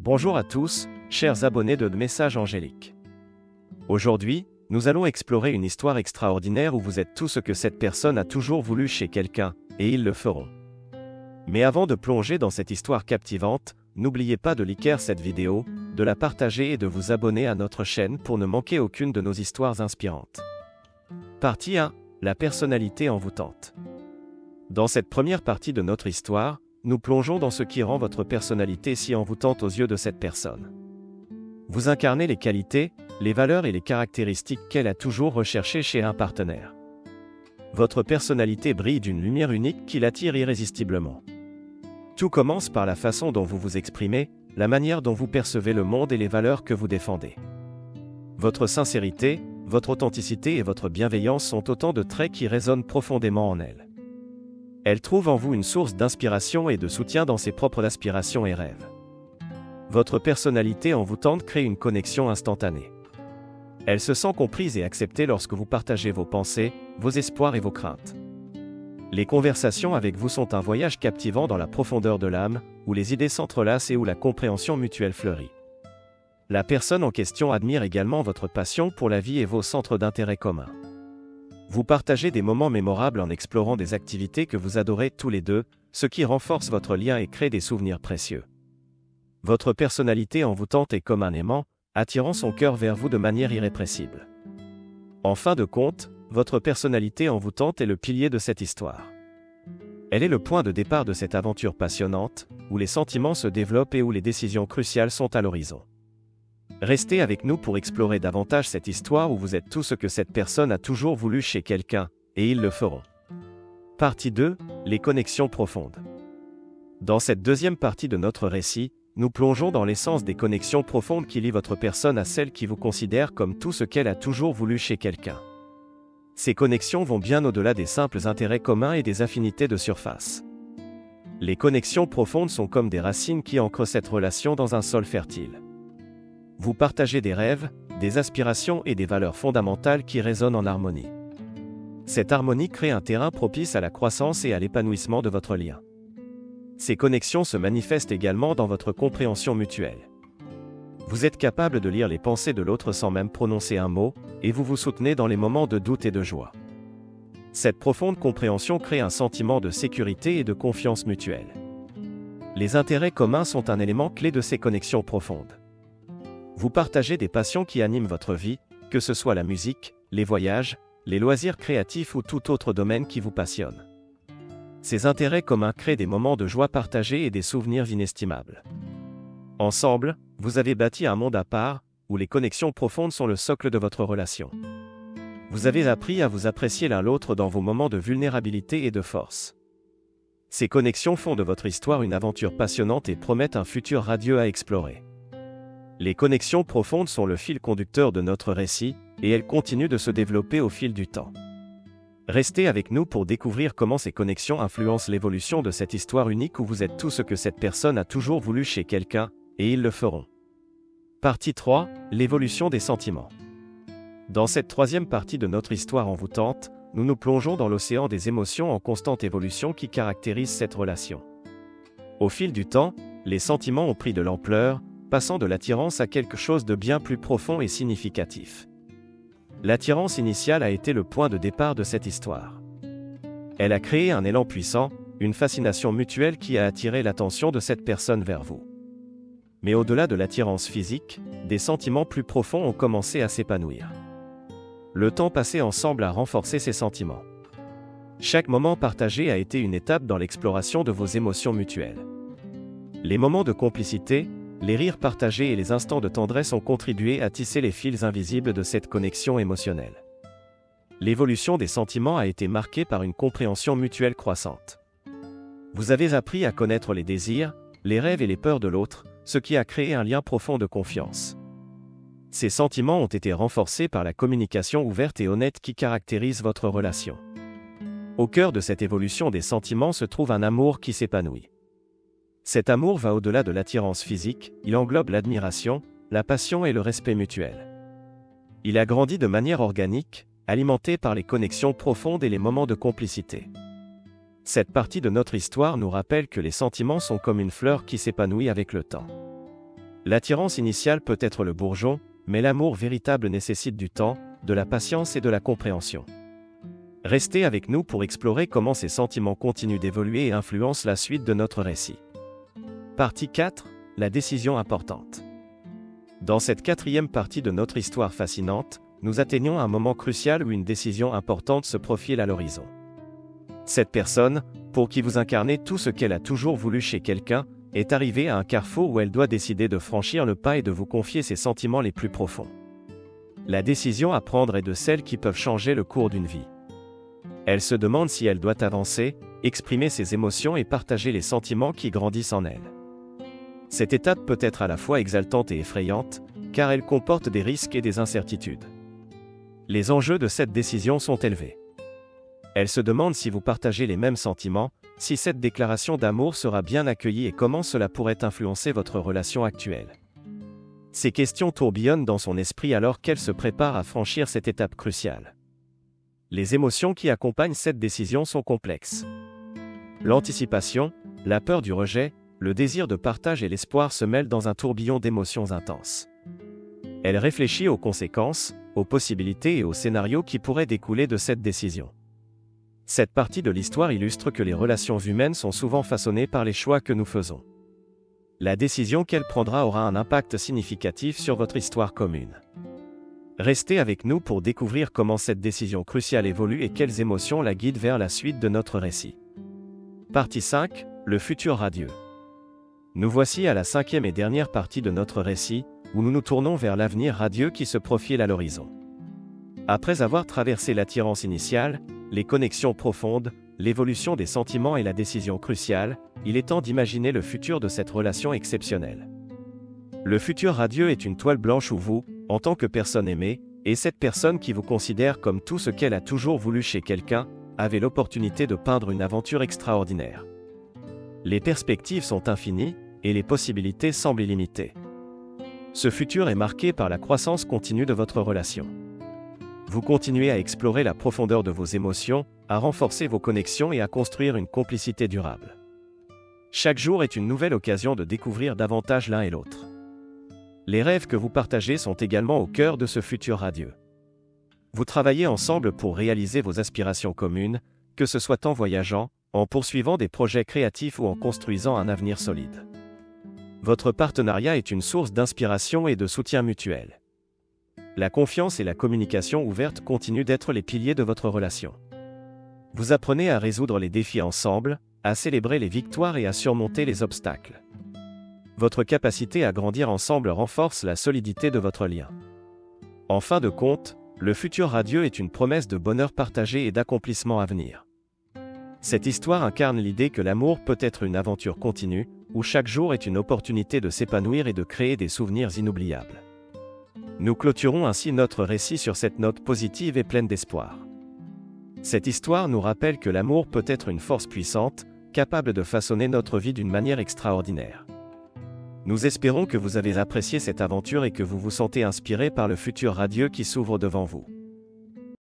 Bonjour à tous, chers abonnés de Messages Angéliques. Aujourd'hui, nous allons explorer une histoire extraordinaire où vous êtes tout ce que cette personne a toujours voulu chez quelqu'un, et ils le feront. Mais avant de plonger dans cette histoire captivante, n'oubliez pas de liker cette vidéo, de la partager et de vous abonner à notre chaîne pour ne manquer aucune de nos histoires inspirantes. Partie 1. La personnalité envoûtante. Dans cette première partie de notre histoire, nous plongeons dans ce qui rend votre personnalité si envoûtante aux yeux de cette personne. Vous incarnez les qualités, les valeurs et les caractéristiques qu'elle a toujours recherchées chez un partenaire. Votre personnalité brille d'une lumière unique qui l'attire irrésistiblement. Tout commence par la façon dont vous vous exprimez, la manière dont vous percevez le monde et les valeurs que vous défendez. Votre sincérité, votre authenticité et votre bienveillance sont autant de traits qui résonnent profondément en elle. Elle trouve en vous une source d'inspiration et de soutien dans ses propres aspirations et rêves. Votre personnalité envoûtante crée une connexion instantanée. Elle se sent comprise et acceptée lorsque vous partagez vos pensées, vos espoirs et vos craintes. Les conversations avec vous sont un voyage captivant dans la profondeur de l'âme, où les idées s'entrelacent et où la compréhension mutuelle fleurit. La personne en question admire également votre passion pour la vie et vos centres d'intérêt communs. Vous partagez des moments mémorables en explorant des activités que vous adorez tous les deux, ce qui renforce votre lien et crée des souvenirs précieux. Votre personnalité envoûtante est comme un aimant, attirant son cœur vers vous de manière irrépressible. En fin de compte, votre personnalité envoûtante est le pilier de cette histoire. Elle est le point de départ de cette aventure passionnante, où les sentiments se développent et où les décisions cruciales sont à l'horizon. Restez avec nous pour explorer davantage cette histoire où vous êtes tout ce que cette personne a toujours voulu chez quelqu'un, et ils le feront. Partie 2. Les connexions profondes. Dans cette deuxième partie de notre récit, nous plongeons dans l'essence des connexions profondes qui lient votre personne à celle qui vous considère comme tout ce qu'elle a toujours voulu chez quelqu'un. Ces connexions vont bien au-delà des simples intérêts communs et des affinités de surface. Les connexions profondes sont comme des racines qui ancrent cette relation dans un sol fertile. Vous partagez des rêves, des aspirations et des valeurs fondamentales qui résonnent en harmonie. Cette harmonie crée un terrain propice à la croissance et à l'épanouissement de votre lien. Ces connexions se manifestent également dans votre compréhension mutuelle. Vous êtes capable de lire les pensées de l'autre sans même prononcer un mot, et vous vous soutenez dans les moments de doute et de joie. Cette profonde compréhension crée un sentiment de sécurité et de confiance mutuelle. Les intérêts communs sont un élément clé de ces connexions profondes. Vous partagez des passions qui animent votre vie, que ce soit la musique, les voyages, les loisirs créatifs ou tout autre domaine qui vous passionne. Ces intérêts communs créent des moments de joie partagés et des souvenirs inestimables. Ensemble, vous avez bâti un monde à part, où les connexions profondes sont le socle de votre relation. Vous avez appris à vous apprécier l'un l'autre dans vos moments de vulnérabilité et de force. Ces connexions font de votre histoire une aventure passionnante et promettent un futur radieux à explorer. Les connexions profondes sont le fil conducteur de notre récit, et elles continuent de se développer au fil du temps. Restez avec nous pour découvrir comment ces connexions influencent l'évolution de cette histoire unique où vous êtes tout ce que cette personne a toujours voulu chez quelqu'un, et ils le feront. Partie 3. L'évolution des sentiments. Dans cette troisième partie de notre histoire envoûtante, nous nous plongeons dans l'océan des émotions en constante évolution qui caractérise cette relation. Au fil du temps, les sentiments ont pris de l'ampleur, passant de l'attirance à quelque chose de bien plus profond et significatif. L'attirance initiale a été le point de départ de cette histoire. Elle a créé un élan puissant, une fascination mutuelle qui a attiré l'attention de cette personne vers vous. Mais au-delà de l'attirance physique, des sentiments plus profonds ont commencé à s'épanouir. Le temps passé ensemble a renforcé ces sentiments. Chaque moment partagé a été une étape dans l'exploration de vos émotions mutuelles. Les moments de complicité, les rires partagés et les instants de tendresse ont contribué à tisser les fils invisibles de cette connexion émotionnelle. L'évolution des sentiments a été marquée par une compréhension mutuelle croissante. Vous avez appris à connaître les désirs, les rêves et les peurs de l'autre, ce qui a créé un lien profond de confiance. Ces sentiments ont été renforcés par la communication ouverte et honnête qui caractérise votre relation. Au cœur de cette évolution des sentiments se trouve un amour qui s'épanouit. Cet amour va au-delà de l'attirance physique, il englobe l'admiration, la passion et le respect mutuel. Il a grandi de manière organique, alimenté par les connexions profondes et les moments de complicité. Cette partie de notre histoire nous rappelle que les sentiments sont comme une fleur qui s'épanouit avec le temps. L'attirance initiale peut être le bourgeon, mais l'amour véritable nécessite du temps, de la patience et de la compréhension. Restez avec nous pour explorer comment ces sentiments continuent d'évoluer et influencent la suite de notre récit. Partie 4. La décision importante. Dans cette quatrième partie de notre histoire fascinante, nous atteignons un moment crucial où une décision importante se profile à l'horizon. Cette personne, pour qui vous incarnez tout ce qu'elle a toujours voulu chez quelqu'un, est arrivée à un carrefour où elle doit décider de franchir le pas et de vous confier ses sentiments les plus profonds. La décision à prendre est de celles qui peuvent changer le cours d'une vie. Elle se demande si elle doit avancer, exprimer ses émotions et partager les sentiments qui grandissent en elle. Cette étape peut être à la fois exaltante et effrayante, car elle comporte des risques et des incertitudes. Les enjeux de cette décision sont élevés. Elle se demande si vous partagez les mêmes sentiments, si cette déclaration d'amour sera bien accueillie et comment cela pourrait influencer votre relation actuelle. Ces questions tourbillonnent dans son esprit alors qu'elle se prépare à franchir cette étape cruciale. Les émotions qui accompagnent cette décision sont complexes. L'anticipation, la peur du rejet, le désir de partage et l'espoir se mêlent dans un tourbillon d'émotions intenses. Elle réfléchit aux conséquences, aux possibilités et aux scénarios qui pourraient découler de cette décision. Cette partie de l'histoire illustre que les relations humaines sont souvent façonnées par les choix que nous faisons. La décision qu'elle prendra aura un impact significatif sur votre histoire commune. Restez avec nous pour découvrir comment cette décision cruciale évolue et quelles émotions la guident vers la suite de notre récit. Partie 5. Le futur radieux. Nous voici à la cinquième et dernière partie de notre récit, où nous nous tournons vers l'avenir radieux qui se profile à l'horizon. Après avoir traversé l'attirance initiale, les connexions profondes, l'évolution des sentiments et la décision cruciale, il est temps d'imaginer le futur de cette relation exceptionnelle. Le futur radieux est une toile blanche où vous, en tant que personne aimée, et cette personne qui vous considère comme tout ce qu'elle a toujours voulu chez quelqu'un, avez l'opportunité de peindre une aventure extraordinaire. Les perspectives sont infinies, et les possibilités semblent illimitées. Ce futur est marqué par la croissance continue de votre relation. Vous continuez à explorer la profondeur de vos émotions, à renforcer vos connexions et à construire une complicité durable. Chaque jour est une nouvelle occasion de découvrir davantage l'un et l'autre. Les rêves que vous partagez sont également au cœur de ce futur radieux. Vous travaillez ensemble pour réaliser vos aspirations communes, que ce soit en voyageant, en poursuivant des projets créatifs ou en construisant un avenir solide. Votre partenariat est une source d'inspiration et de soutien mutuel. La confiance et la communication ouverte continuent d'être les piliers de votre relation. Vous apprenez à résoudre les défis ensemble, à célébrer les victoires et à surmonter les obstacles. Votre capacité à grandir ensemble renforce la solidité de votre lien. En fin de compte, le futur radieux est une promesse de bonheur partagé et d'accomplissement à venir. Cette histoire incarne l'idée que l'amour peut être une aventure continue, où chaque jour est une opportunité de s'épanouir et de créer des souvenirs inoubliables. Nous clôturons ainsi notre récit sur cette note positive et pleine d'espoir. Cette histoire nous rappelle que l'amour peut être une force puissante, capable de façonner notre vie d'une manière extraordinaire. Nous espérons que vous avez apprécié cette aventure et que vous vous sentez inspiré par le futur radieux qui s'ouvre devant vous.